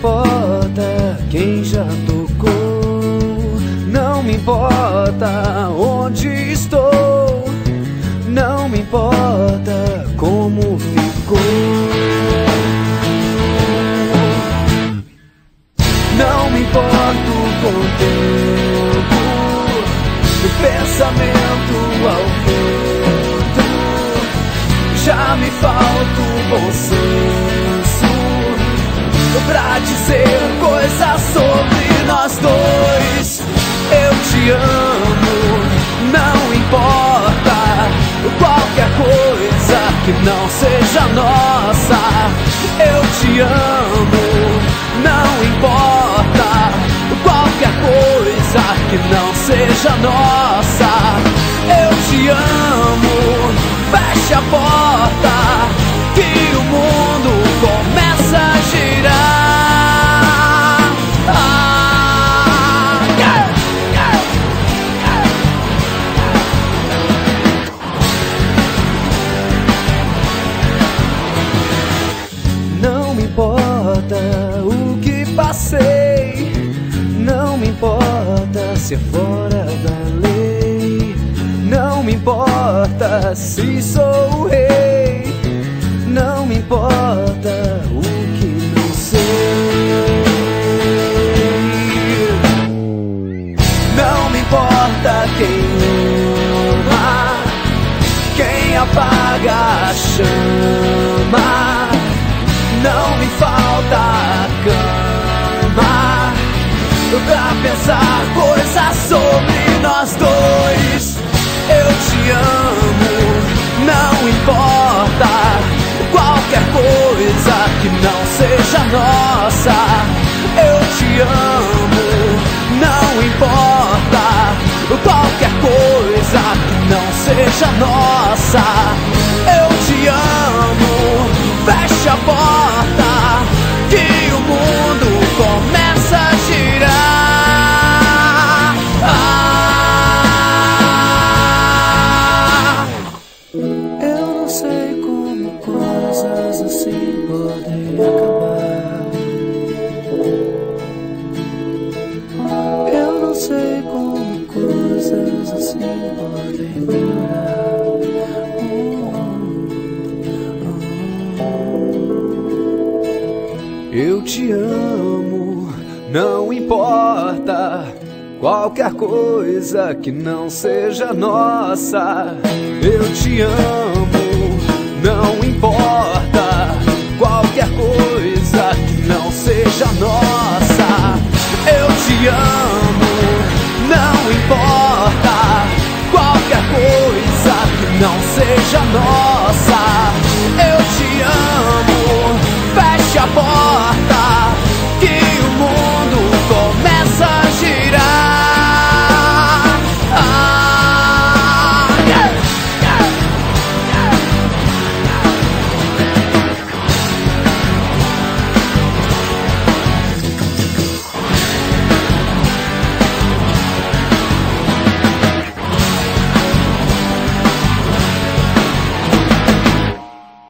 importa quem já tocou, não me importa onde estou, não me importa como ficou. Não me importo com o tempo, do pensamento ao vento. Já me falta o bom senso pra dizer coisas sobre nós dois. Eu te amo, não importa qualquer coisa que não seja nossa. Eu te amo, não importa qualquer coisa que não seja nossa. Eu te amo, feche a porta que o mundo começa a girar. Não me importa o que passei, não me importa se é fora da lei, não me importa se sou o rei, não me importa o que não sei. Não me importa quem ama, quem apaga a chama. Não me falta a cama pra pensar coisas sobre nós dois. Eu te amo, não importa qualquer coisa que não seja nossa. Eu te amo, não importa qualquer coisa que não seja nossa. Eu te amo, feche a porta que o mundo começa a girar. Eu não sei como coisas assim podem acabar. Eu não sei como coisas assim podem melhorar. Eu te amo, não importa qualquer coisa que não seja nossa. Eu te amo, não importa qualquer coisa que não seja nossa. Eu te amo, não importa qualquer coisa que não seja nossa.